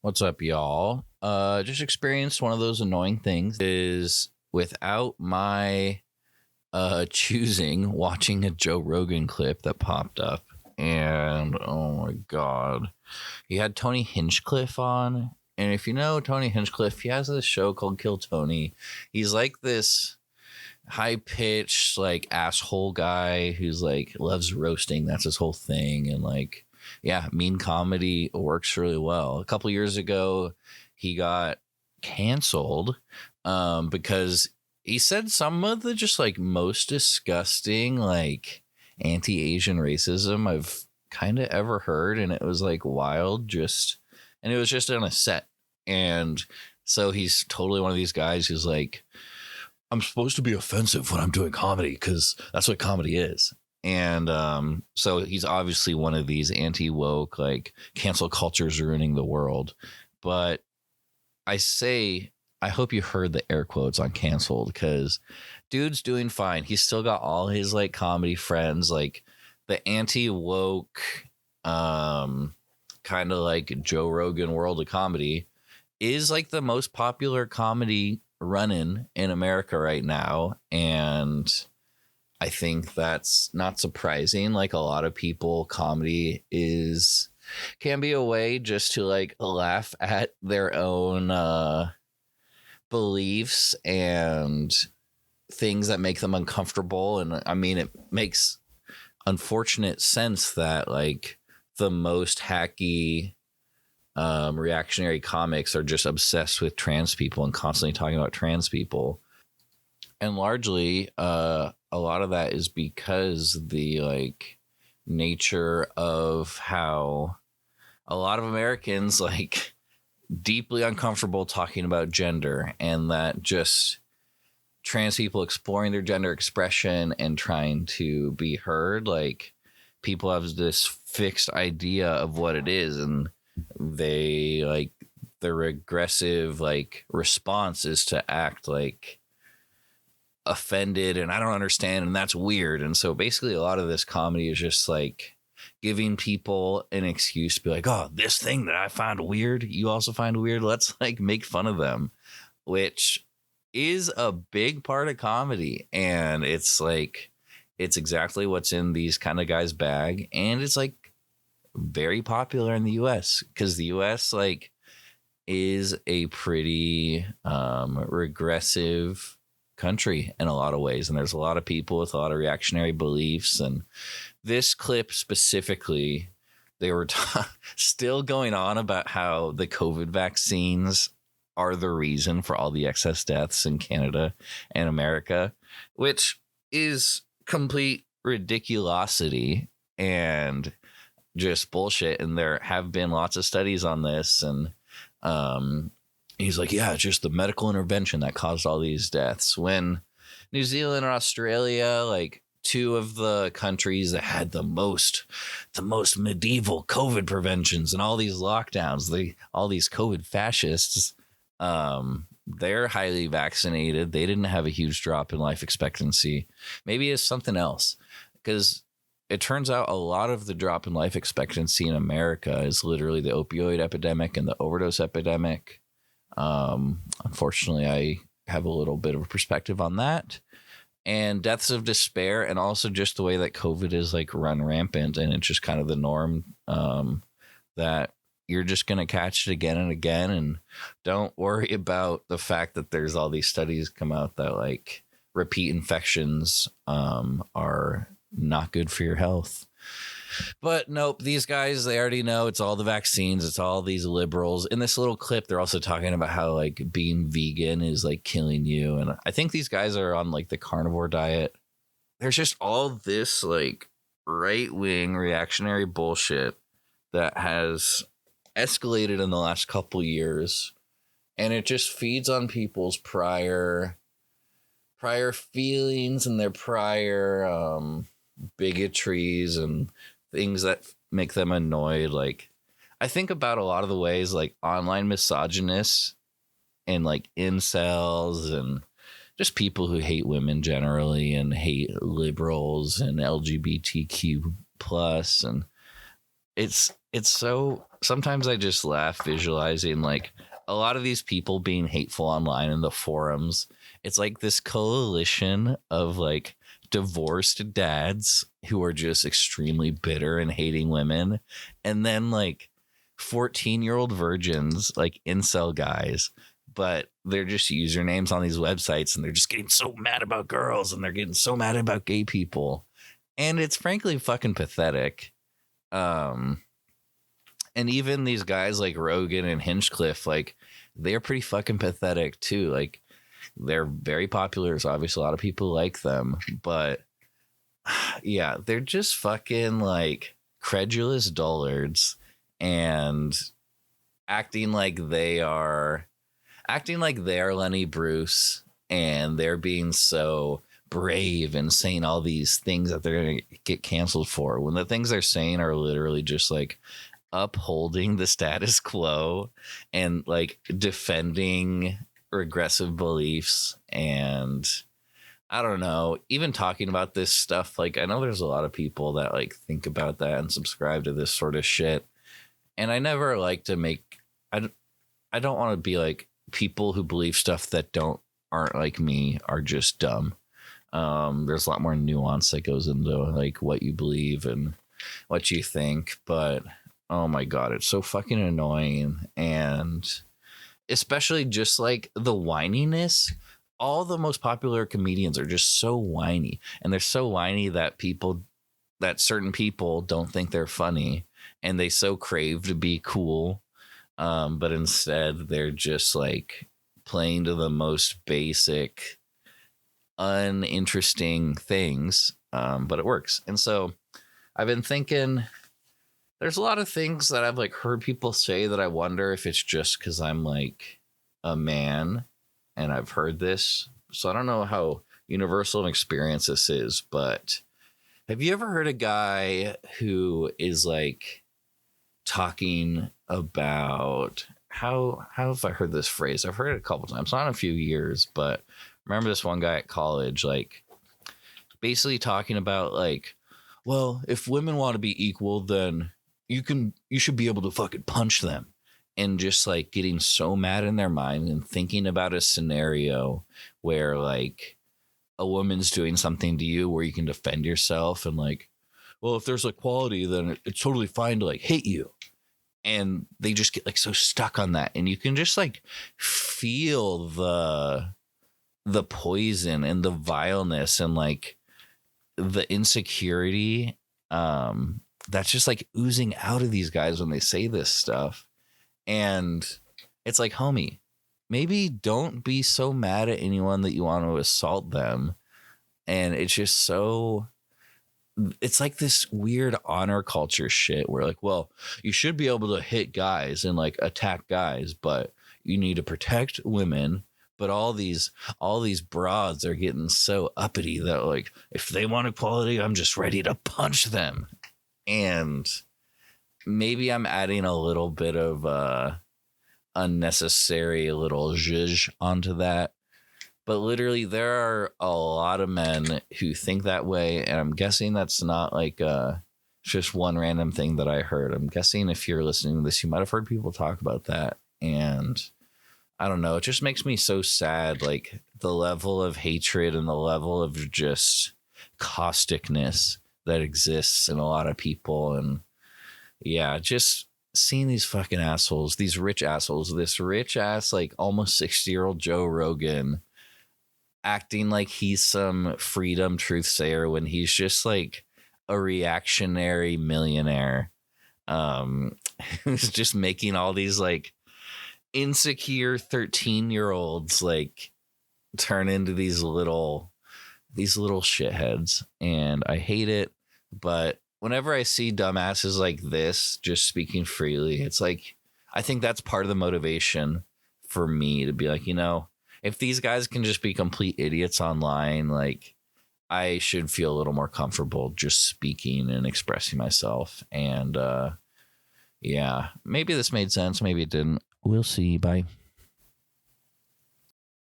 What's up, y'all? Just experienced one of those annoying things is without my choosing watching a Joe Rogan clip that popped up. And oh my god. He had Tony Hinchcliffe on. And if you know Tony Hinchcliffe, he has this show called Kill Tony. He's like this high pitched, like asshole guy who's like loves roasting. That's his whole thing. And like, yeah, mean comedy works really well. A couple years ago, he got canceled because he said some of the just like most disgusting, like anti-Asian racism I've kind of ever heard. And it was like wild, and it was just on a set. And so he's totally one of these guys who's like, I'm supposed to be offensive when I'm doing comedy because that's what comedy is. And so he's obviously one of these anti-woke, like cancel culture's ruining the world. But I hope you heard the air quotes on canceled because dude's doing fine. He's still got all his like comedy friends, like the anti-woke kind of like Joe Rogan world of comedy is like the most popular comedy running in America right now. And I think that's not surprising. Like a lot of people, comedy can be a way just to like laugh at their own beliefs and things that make them uncomfortable. And I mean, it makes unfortunate sense that like the most hacky reactionary comics are just obsessed with trans people and constantly talking about trans people. And largely, a lot of that is because the like nature of how a lot of Americans like deeply uncomfortable talking about gender, and that just trans people exploring their gender expression and trying to be heard. Like people have this fixed idea of what it is, and they like the regressive like response is to act like offended and I don't understand and that's weird. And so basically a lot of this comedy is just like giving people an excuse to be like, oh, this thing that I find weird, you also find weird. Let's like make fun of them, which is a big part of comedy. And it's like, it's exactly what's in these kind of guys' bag. And it's like very popular in the US because the US like is a pretty regressive country in a lot of ways, and there's a lot of people with a lot of reactionary beliefs. And this clip specifically, they were still going on about how the COVID vaccines are the reason for all the excess deaths in Canada and America, which is complete ridiculosity and just bullshit. And there have been lots of studies on this, and he's like, yeah, it's just the medical intervention that caused all these deaths. When New Zealand or Australia, like two of the countries that had the most medieval COVID preventions and all these lockdowns, all these COVID fascists, they're highly vaccinated. They didn't have a huge drop in life expectancy. Maybe it's something else, because it turns out a lot of the drop in life expectancy in America is literally the opioid epidemic and the overdose epidemic. Unfortunately, I have a little bit of a perspective on that, and deaths of despair, and also just the way that COVID is like run rampant, and it's just kind of the norm, that you're just going to catch it again and again. And don't worry about the fact that there's all these studies come out that like repeat infections, are not good for your health. But nope, these guys, they already know it's all the vaccines. It's all these liberals. In this little clip, they're also talking about how like being vegan is like killing you. And I think these guys are on like the carnivore diet. There's just all this like right-wing reactionary bullshit that has escalated in the last couple years. And it just feeds on people's prior feelings and their prior bigotries and things that make them annoyed. Like I think about a lot of the ways like online misogynists and like incels and just people who hate women generally and hate liberals and LGBTQ plus, and it's it's so, sometimes I just laugh visualizing like a lot of these people being hateful online in the forums. It's like this coalition of like divorced dads who are just extremely bitter and hating women, and then like 14-year-old virgins, like incel guys, but they're just usernames on these websites, and they're just getting so mad about girls, and they're getting so mad about gay people, and it's frankly fucking pathetic. um and even these guys like Rogan and Hinchcliffe, like they're pretty fucking pathetic too. Like they're very popular, so obviously a lot of people like them, but yeah, they're just fucking like credulous dullards, and acting like they are Lenny Bruce, and they're being so brave and saying all these things that they're going to get canceled for, when the things they're saying are literally just like upholding the status quo and like defending regressive beliefs. And I don't know, even talking about this stuff, like I know there's a lot of people that like think about that and subscribe to this sort of shit, and I never like to make, I don't want to be like, people who believe stuff that aren't like me are just dumb. There's a lot more nuance that goes into like what you believe and what you think, but oh my God, it's so fucking annoying. And especially just like the whininess, all the most popular comedians are just so whiny, and they're so whiny that certain people don't think they're funny, and they so crave to be cool. But instead they're just like playing to the most basic, uninteresting things. But it works. And so I've been thinking, there's a lot of things that I've like heard people say that I wonder if it's just because I'm like a man and I've heard this. So I don't know how universal an experience this is, but have you ever heard a guy who is like talking about how have I heard this phrase? I've heard it a couple times, not in a few years, but remember this one guy at college, like basically talking about like, well, if women want to be equal, then you should be able to fucking punch them, and just like getting so mad in their mind and thinking about a scenario where like a woman's doing something to you where you can defend yourself, and like, well, if there's equality, then it's totally fine to like hit you. And they just get like so stuck on that, and you can just like feel the poison and the vileness and like the insecurity that's just like oozing out of these guys when they say this stuff. And it's like, homie, maybe don't be so mad at anyone that you want to assault them. And it's just so, it's like this weird honor culture shit where like, well, you should be able to hit guys and like attack guys, but you need to protect women. But all these broads are getting so uppity that like, if they want equality, I'm just ready to punch them. And maybe I'm adding a little bit of unnecessary little zhuzh onto that. But literally, there are a lot of men who think that way. And I'm guessing that's not like just one random thing that I heard. I'm guessing if you're listening to this, you might have heard people talk about that. And I don't know, it just makes me so sad. Like the level of hatred and the level of just causticness that exists in a lot of people. And yeah, just seeing these fucking assholes, these rich assholes, this rich ass, like almost 60-year-old Joe Rogan acting like he's some freedom truth sayer when he's just like a reactionary millionaire who's just making all these like insecure 13-year-olds like turn into these little shitheads. And I hate it. But whenever I see dumbasses like this just speaking freely, it's like, I think that's part of the motivation for me to be like, you know, if these guys can just be complete idiots online, like I should feel a little more comfortable just speaking and expressing myself. And yeah, maybe this made sense. Maybe it didn't. We'll see. Bye.